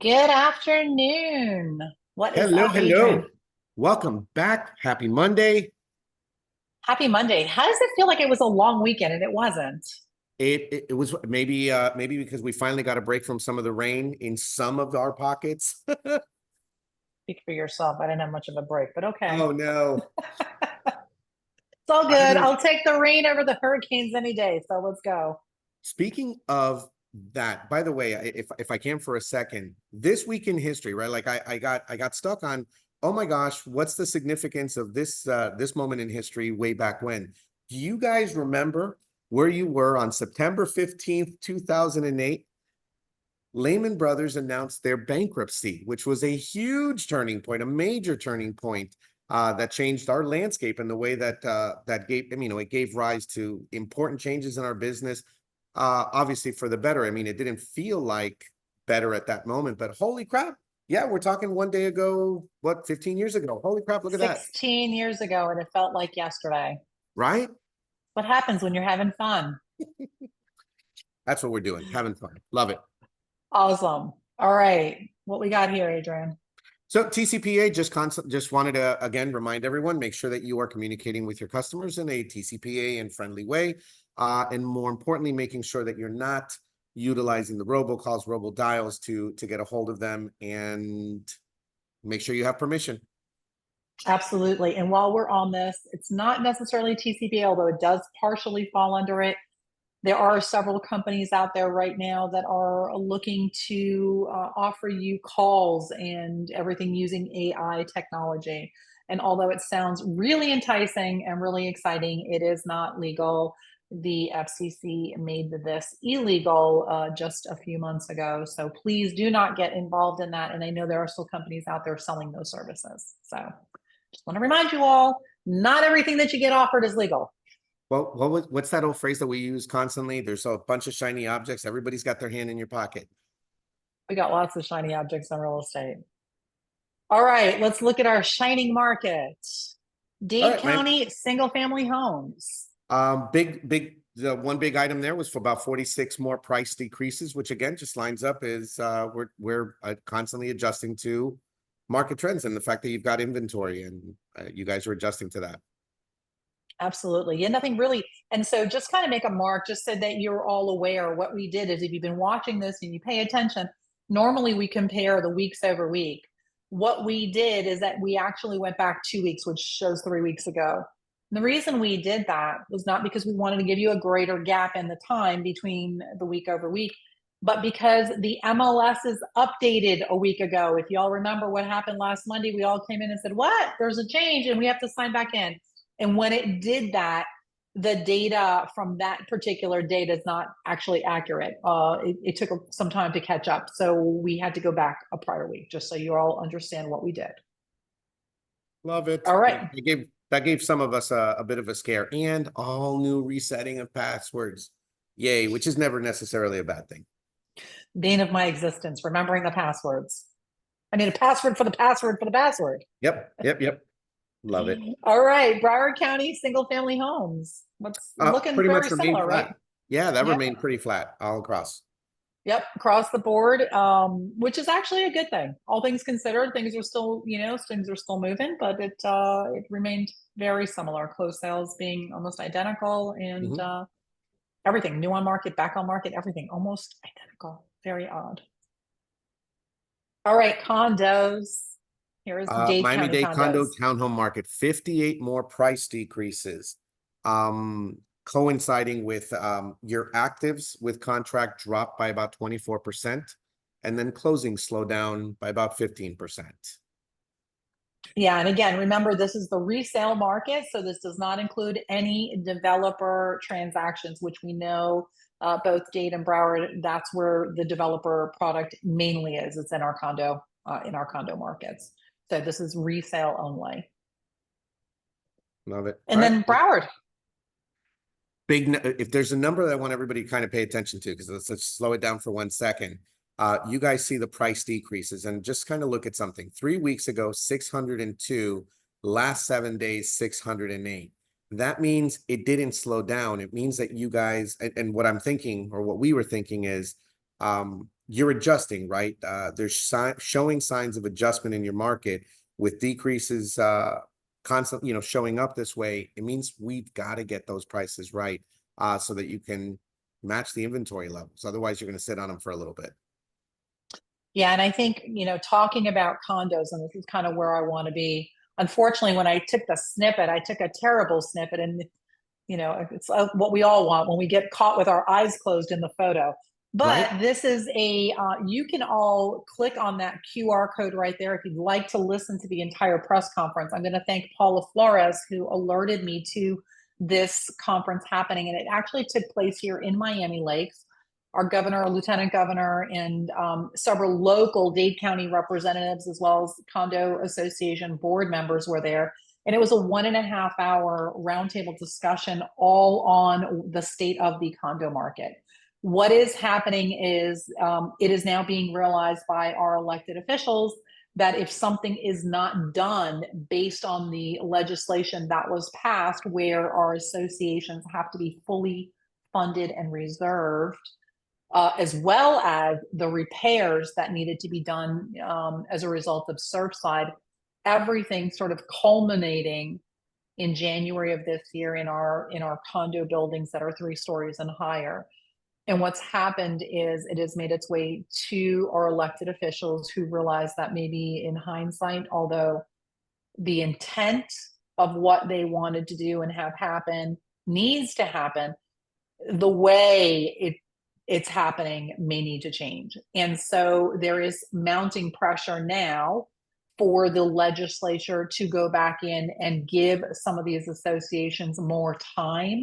Good afternoon. What is Hello, up, Adrian? hello. Welcome back. Happy Monday. Happy Monday. How does it feel like it was a long weekend and it wasn't? It was maybe because we finally got a break from some of the rain in some of our pockets. Speak for yourself. I didn't have much of a break, but okay. Oh no. It's all I don't good. know. I'll take the rain over the hurricanes any day. So let's go. Speaking of that, by the way, if I can for a second, this week in history, right? Like I got stuck on, oh my gosh, what's the significance of this moment in history way back when? Do you guys remember where you were on September 15th, 2008? Lehman Brothers announced their bankruptcy, which was a huge turning point, a major turning point that changed our landscape and the way that gave, it gave rise to important changes in our business. Obviously for the better. I mean, it didn't feel like better at that moment, but holy crap. Yeah, we're talking one day ago, what, 15 years ago? Holy crap, look at that. 16 years ago, and it felt like yesterday. Right? What happens when you're having fun? That's what we're doing, having fun. Love it. Awesome. All right. What we got here, Adrian? So TCPA just wanted to again remind everyone, make sure that you are communicating with your customers in a TCPA and friendly way, and more importantly, making sure that you're not utilizing the robocalls, robodials to get a hold of them, and make sure you have permission. Absolutely. And while we're on this, it's not necessarily TCP, although it does partially fall under it. There are several companies out there right now that are looking to offer you calls and everything using AI technology. And although it sounds really enticing and really exciting, it is not legal. The FCC made this illegal just a few months ago. So please do not get involved in that. And I know there are still companies out there selling those services. So just want to remind you all, not everything that you get offered is legal. Well, what's that old phrase that we use constantly? There's a bunch of shiny objects. Everybody's got their hand in your pocket. We got lots of shiny objects in real estate. All right, let's look at our shining market. All Dade right, man. County single family homes. The one big item there was for about 46 more price decreases, which again just lines up is we're constantly adjusting to market trends and the fact that you've got inventory and you guys are adjusting to that. Absolutely. Yeah, nothing really. And so just kind of make a mark, just so that you're all aware. What we did is if you've been watching this and you pay attention, normally we compare the weeks over week. What we did is that we actually went back 2 weeks, which shows 3 weeks ago. And the reason we did that was not because we wanted to give you a greater gap in the time between the week over week, but because the MLS is updated a week ago. If y'all remember what happened last Monday, we all came in and said, "What? There's a change and we have to sign back in." And when it did that, the data from that particular date is not actually accurate. It took some time to catch up. So we had to go back a prior week, just so you all understand what we did. Love it. All Yeah, right. that gave some of us a bit of a scare and all new resetting of passwords. Yay, which is never necessarily a bad thing. Bane of my existence, remembering the passwords. I need a password for the password for the password. Yep, yep, yep. Love it. All right. Broward County single family homes. What's looking Pretty much very remained similar, right? flat. Yeah, that Yep. remained pretty flat all across. Yep, across the board, which is actually a good thing. All things considered, things are still, things are still moving, but it remained very similar. Closed sales being almost identical, and Mhm. everything new on market, back on market, everything almost identical. Very odd. All right, condos. Here is Dade County Miami-Dade condo condos. townhome market, 58 more price decreases, coinciding with your actives with contract dropped by about 24%, and then closing slow down by about 15%. Yeah, and again, remember this is the resale market, so this does not include any developer transactions, which we know both Dade and Broward. That's where the developer product mainly is. It's in our condo markets. So this is resale only. Love it. All And right. then Broward. If there's a number that I want everybody to kind of pay attention to, because let's slow it down for 1 second. You guys see the price decreases and just kind of look at something. 3 weeks ago, 602, last 7 days, 608. That means it didn't slow down. It means that you guys, and what I'm thinking, or what we were thinking is, you're adjusting, right? There's showing signs of adjustment in your market with decreases constant, showing up this way. It means we've got to get those prices right so that you can match the inventory levels. Otherwise, you're going to sit on them for a little bit. Yeah, and I think, talking about condos, and this is kind of where I want to be. Unfortunately, when I took the snippet, I took a terrible snippet, and it's what we all want when we get caught with our eyes closed in the photo. Right? But this is you can all click on that QR code right there if you'd like to listen to the entire press conference. I'm going to thank Paula Flores, who alerted me to this conference happening. And it actually took place here in Miami Lakes. Our governor, lieutenant governor, and several local Dade County representatives, as well as condo association board members were there. And it was a 1.5 hour roundtable discussion all on the state of the condo market. What is happening is it is now being realized by our elected officials that if something is not done based on the legislation that was passed, where our associations have to be fully funded and reserved, as well as the repairs that needed to be done as a result of Surfside, everything sort of culminating in January of this year in our condo buildings that are 3 stories and higher. And what's happened is it has made its way to our elected officials, who realize that maybe in hindsight, although the intent of what they wanted to do and have happen needs to happen, the way it's happening may need to change. And so there is mounting pressure now for the legislature to go back in and give some of these associations more time,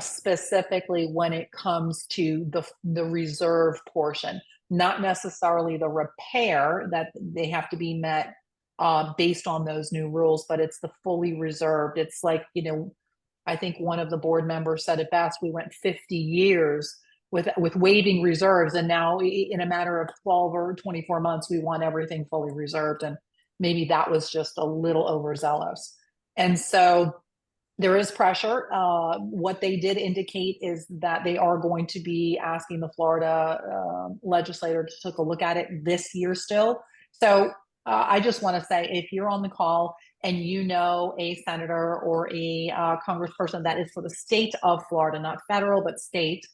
specifically when it comes to the reserve portion, not necessarily the repair that they have to be met based on those new rules, but it's the fully reserved. It's like, I think one of the board members said it best. We went 50 years with waiving reserves, and now in a matter of 12 or 24 months, we want everything fully reserved. And maybe that was just a little overzealous. And so there is pressure. What they did indicate is that they are going to be asking the Florida legislator to take a look at it this year still. So I just want to say, if you're on the call and a senator or a congressperson that is for the state of Florida, not federal, but state,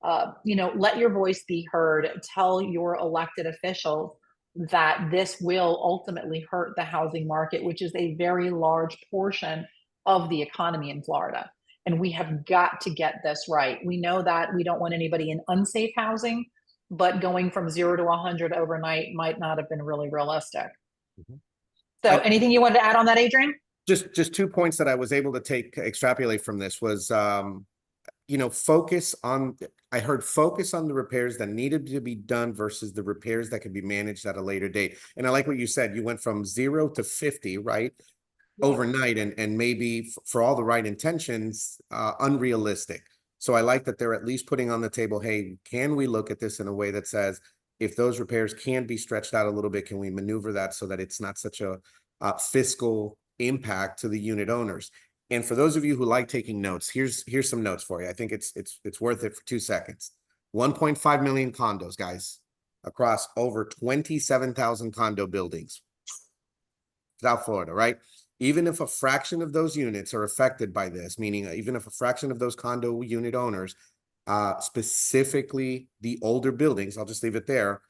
let your voice be heard. Tell your elected officials that this will ultimately hurt the housing market, which is a very large portion of the economy in Florida. And we have got to get this right. We know that we don't want anybody in unsafe housing, but going from 0 to 100 overnight might not have been really realistic. Mm-hmm. So anything you wanted to add on that, Adrian? Just 2 points that I was able to extrapolate from this was, I heard focus on the repairs that needed to be done versus the repairs that could be managed at a later date. And I like what you said, you went from 0 to 50, right? Yeah. Overnight, and maybe for all the right intentions, unrealistic. So I like that they're at least putting on the table, hey, can we look at this in a way that says, if those repairs can be stretched out a little bit, can we maneuver that so that it's not such a fiscal impact to the unit owners? And for those of you who like taking notes, here's some notes for you. I think it's worth it for 2 seconds. 1.5 million condos, guys, across over 27,000 condo buildings, South Florida, right? Even if a fraction of those units are affected by this, meaning even if a fraction of those condo unit owners, specifically the older buildings, I'll just leave it there,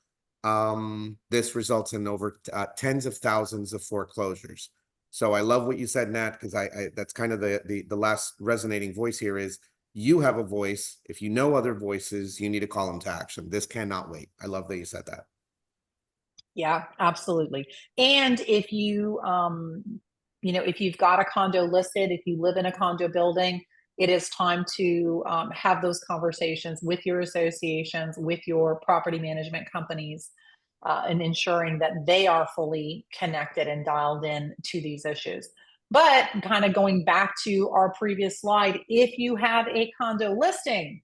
this results in over tens of thousands of foreclosures. So I love what you said, Nat, because I that's kind of the last resonating voice here is, you have a voice. If you know other voices, you need to call them to action. This cannot wait. I love that you said that. Yeah, absolutely. And if if you've got a condo listed, if you live in a condo building, it is time to have those conversations with your associations, with your property management companies, and ensuring that they are fully connected and dialed in to these issues. But kind of going back to our previous slide, if you have a condo listing,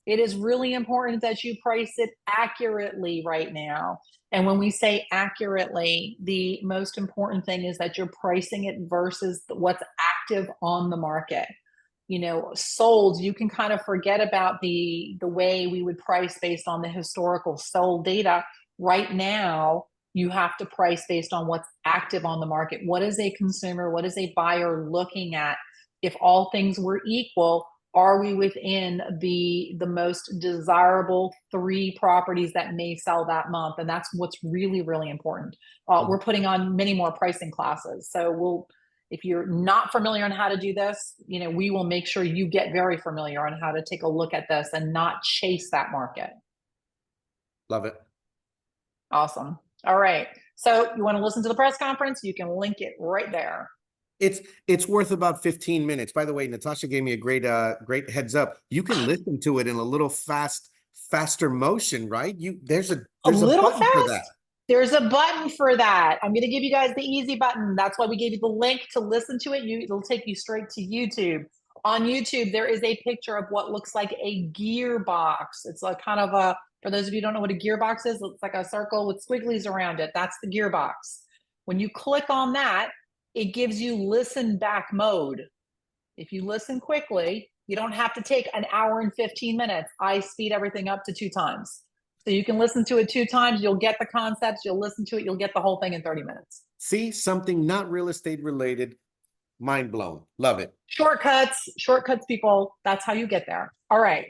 it is really important that you price it accurately right now. And when we say accurately, the most important thing is that you're pricing it versus what's active on the market. sold, you can kind of forget about the way we would price based on the historical sold data. Right now, you have to price based on what's active on the market. What is a consumer, what is a buyer looking at? If all things were equal, are we within the most desirable 3 properties that may sell that month? And that's what's really, really important. We're putting on many more pricing classes. So if you're not familiar on how to do this, we will make sure you get very familiar on how to take a look at this and not chase that market. Love it. Awesome. All right. So you want to listen to the press conference? You can link it right there. It's worth about 15 minutes. By the way, Natascha gave me a great heads up. You can listen to it in a little faster motion, right? There's a little button for that. There's a button for that. I'm going to give you guys the easy button. That's why we gave you the link to listen to it. It'll take you straight to YouTube. On YouTube, there is a picture of what looks like a gearbox. It's like kind of for those of you who don't know what a gearbox is, it's like a circle with squigglies around it. That's the gearbox. When you click on that, it gives you listen back mode. If you listen quickly, you don't have to take an hour and 15 minutes. I speed everything up to 2 times. So you can listen to it 2 times. You'll get the concepts. You'll listen to it. You'll get the whole thing in 30 minutes. See, something not real estate related. Mind blown. Love it. Shortcuts, people. That's how you get there. All right.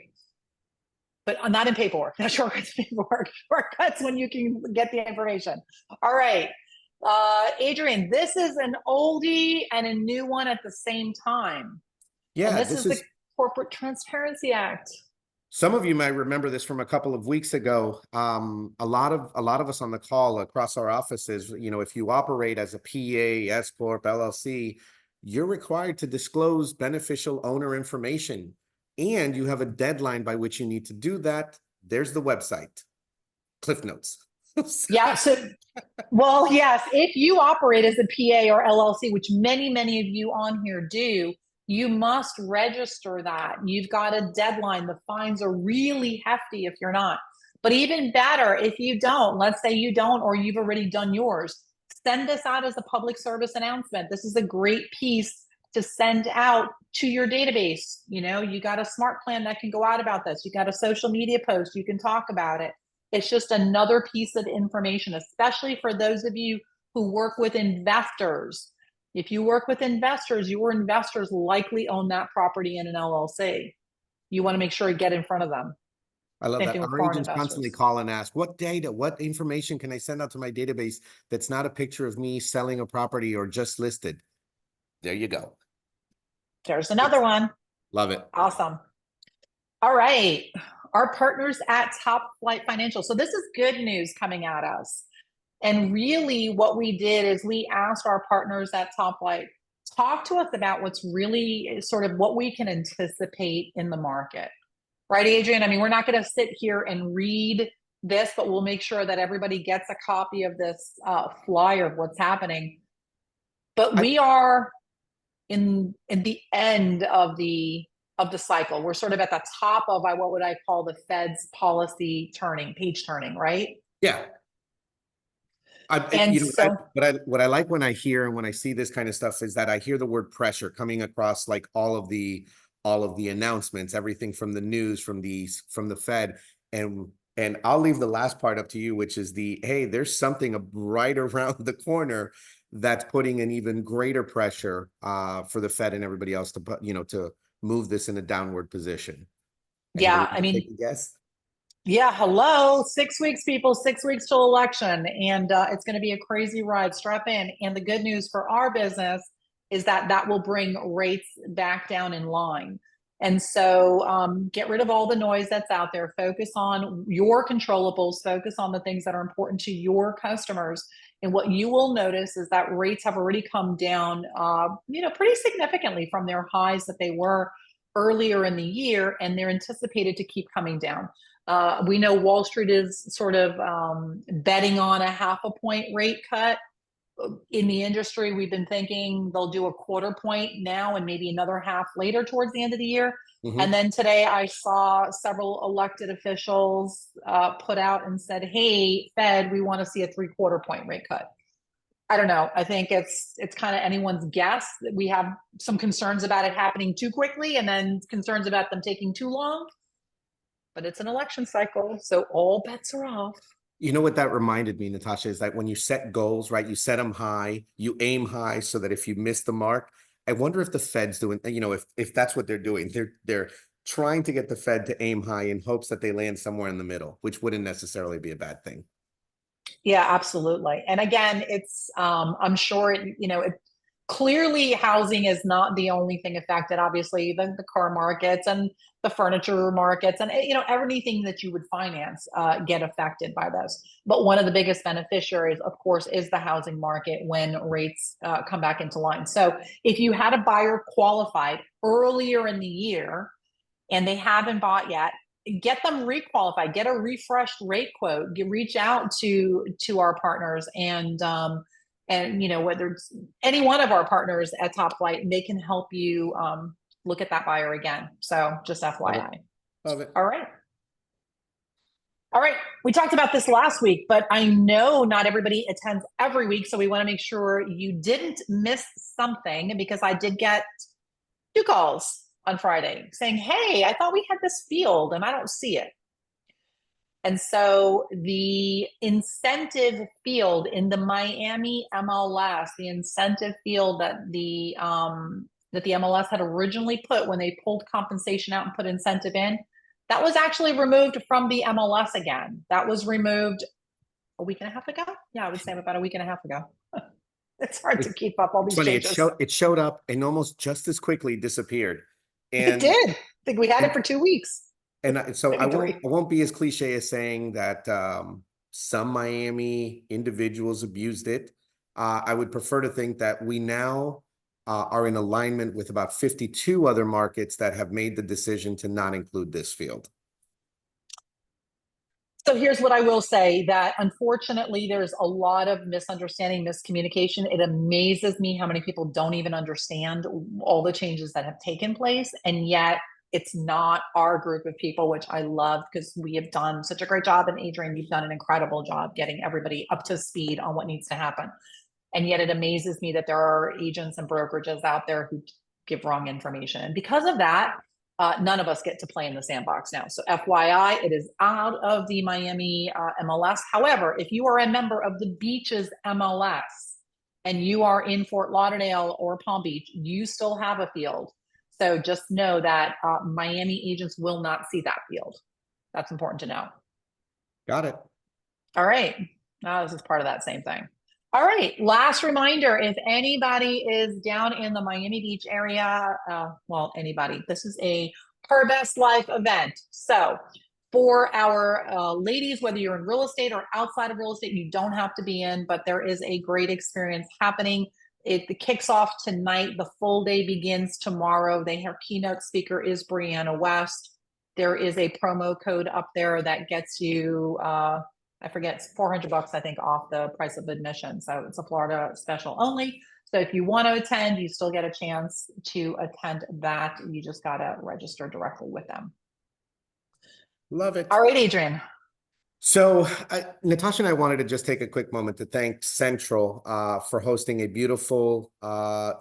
But not in paperwork. Not shortcuts paperwork. Shortcuts when you can get the information. All right. Adrian, this is an oldie and a new one at the same time. Yeah, and this is the Corporate Transparency Act. Some of you might remember this from a couple of weeks ago. A lot of us on the call across our offices, if you operate as a PA, S Corp, LLC, you're required to disclose beneficial owner information, and you have a deadline by which you need to do that. There's the website, Cliff Notes. Yeah. Well, yes, if you operate as a PA or LLC, which many of you on here do, you must register that. You've got a deadline. The fines are really hefty if you're not. But even better, if you don't, let's say you don't, or you've already done yours, send this out as a public service announcement. This is a great piece to send out to your database. You got a smart plan that can go out about this. You got a social media post. You can talk about it. It's just another piece of information, especially for those of you who work with investors. If you work with investors, your investors likely own that property in an LLC. You want to make sure you get in front of them. I love that. Our agents constantly call and ask, what data, what information can I send out to my database that's not a picture of me selling a property or just listed? There you go. There's another one. Love it. Awesome. All right. Our partners at Top Flight Financial. So this is good news coming at us. And really what we did is we asked our partners at Top Flight, talk to us about what's really sort of what we can anticipate in the market. Right, Adrian? I mean, we're not going to sit here and read this, but we'll make sure that everybody gets a copy of this flyer of what's happening. But we are in the end of the cycle. We're sort of at the top of what would I call the Fed's policy page turning, right? Yeah. What I like when I hear and when I see this kind of stuff is that I hear the word pressure coming across like all of the announcements, everything from the news, from the Fed, and I'll leave the last part up to you, which is hey, there's something right around the corner that's putting an even greater pressure for the Fed and everybody else to put, to move this in a downward position. Yeah, I mean, take a guess. Yeah, hello, 6 weeks, people, 6 weeks till election, and it's going to be a crazy ride. Strap in. And the good news for our business is that will bring rates back down in line. And so get rid of all the noise that's out there. Focus on your controllables. Focus on the things that are important to your customers. And what you will notice is that rates have already come down, pretty significantly from their highs that they were earlier in the year, and they're anticipated to keep coming down. We know Wall Street is sort of betting on a 0.5 point rate cut. In the industry, we've been thinking they'll do a 1/4 point now and maybe another half later towards the end of the year. Mm-hmm. And then today I saw several elected officials put out and said, hey, Fed, we want to see a 3/4 point rate cut. I don't know. I think it's kind of anyone's guess. We have some concerns about it happening too quickly and then concerns about them taking too long. But it's an election cycle, so all bets are off. You know what that reminded me, Natasha, is that when you set goals, right, you set them high, you aim high so that if you miss the mark, I wonder if the Fed's doing, if that's what they're doing, they're trying to get the Fed to aim high in hopes that they land somewhere in the middle, which wouldn't necessarily be a bad thing. Yeah, absolutely. And again, it's I'm sure clearly housing is not the only thing affected. Obviously, the car markets and the furniture markets and everything that you would finance get affected by this. But one of the biggest beneficiaries, of course, is the housing market when rates come back into line. So if you had a buyer qualified earlier in the year and they haven't bought yet, get them requalified, get a refreshed rate quote, reach out to our partners and whether it's any one of our partners at Top Flight, they can help you look at that buyer again. So just Love it. FYI. Love it. All right. All right. We talked about this last week, but I know not everybody attends every week. So we want to make sure you didn't miss something because I did get 2 calls on Friday saying, hey, I thought we had this field and I don't see it. And so the incentive field in the Miami MLS, the incentive field that the MLS had originally put when they pulled compensation out and put incentive in, that was actually removed from the MLS again. That was removed a week and a half ago. Yeah, I would say about a week and a half ago. It's hard to keep up all It's these funny, changes. it showed up and almost just as quickly disappeared. It And did. I think we had it and for 2 weeks, so maybe I three. won't be as cliche as saying that some Miami individuals abused it. I would prefer to think that we now are in alignment with about 52 other markets that have made the decision to not include this field. So here's what I will say that unfortunately there's a lot of misunderstanding, miscommunication. It amazes me how many people don't even understand all the changes that have taken place. And yet it's not our group of people, which I love because we have done such a great job. And Adrian, you've done an incredible job getting everybody up to speed on what needs to happen. And yet it amazes me that there are agents and brokerages out there who give wrong information. And because of that, none of us get to play in the sandbox now. So FYI, it is out of the Miami MLS. However, if you are a member of the Beaches MLS and you are in Fort Lauderdale or Palm Beach, you still have a field. So just know that Miami agents will not see that field. That's important to know. Got it. All right. This is part of that same thing. All right. Last reminder, if anybody is down in the Miami Beach area, well, anybody, this is a Her Best Life event. So for our ladies, whether you're in real estate or outside of real estate, you don't have to be in, but there is a great experience happening. It kicks off tonight. The full day begins tomorrow. Their keynote speaker is Brianna West. There is a promo code up there that gets you I forget, it's $400, I think, off the price of admission. So it's a Florida special only. So if you want to attend, you still get a chance to attend that. You just got to register directly with them. Love it. All right, Adrian. So Natasha and I wanted to just take a quick moment to thank Central for hosting a beautiful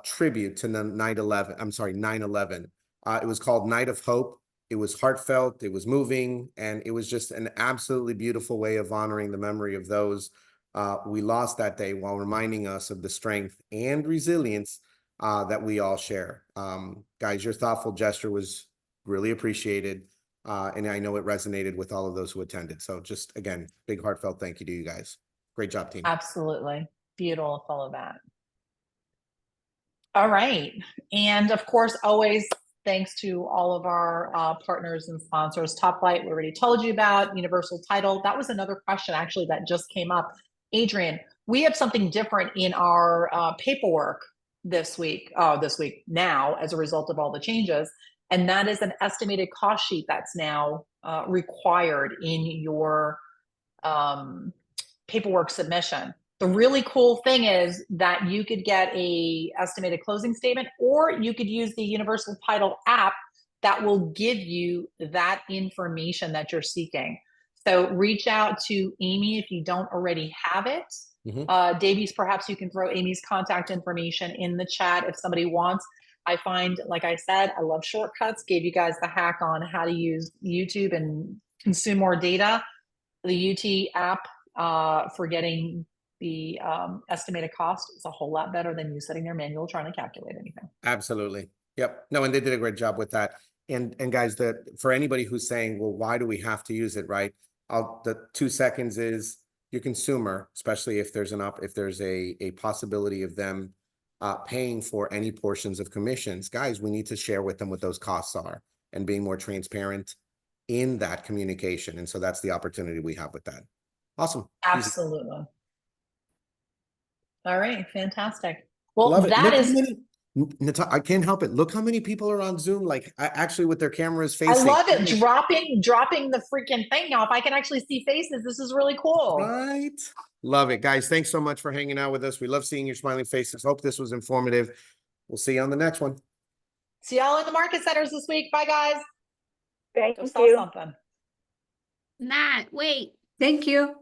tribute to 9/11. I'm sorry, 9/11. It was called Night of Hope. It was heartfelt, it was moving, and it was just an absolutely beautiful way of honoring the memory of those we lost that day while reminding us of the strength and resilience that we all share. Guys, your thoughtful gesture was really appreciated, and I know it resonated with all of those who attended. So just, again, big heartfelt thank you to you guys. Great job, team. Absolutely. Beautiful of that. All right. And of course, always thanks to all of our partners and sponsors. Top Flight, we already told you about. Universal Title. That was another question actually that just came up. Adrian, we have something different in our paperwork this week now as a result of all the changes. And that is an estimated cost sheet that's now required in your paperwork submission. The really cool thing is that you could get a estimated closing statement, or you could use the Universal Title app that will give you that information that you're seeking. So reach out to Amy if you don't already have it. Davies, perhaps you can throw Amy's contact information in the chat if somebody wants. I find, like I said, I love shortcuts. Gave you guys the hack on how to use YouTube and consume more data. The UT app for getting the estimated cost is a whole lot better than you sitting there manual trying to calculate anything. Absolutely. Yep. No, and they did a great job with that. And guys, for anybody who's saying, well, why do we have to use it, right? The 2 seconds is your consumer, especially if there's a possibility of them paying for any portions of commissions. Guys, we need to share with them what those costs are and being more transparent in that communication. And so that's the opportunity we have with that. Awesome. Absolutely. All right. Fantastic. Well, Love it. that Look is. I can't help it. Look how many people are on Zoom, like actually with their cameras facing. I love it. Dropping the freaking thing now. If I can actually see faces, this is really cool. Right. Love it, guys. Thanks so much for hanging out with us. We love seeing your smiling faces. Hope this was informative. We'll see you on the next one. See y'all in the market centers this week. Bye, guys. Thank Go you. sell something. Matt, wait. Thank you.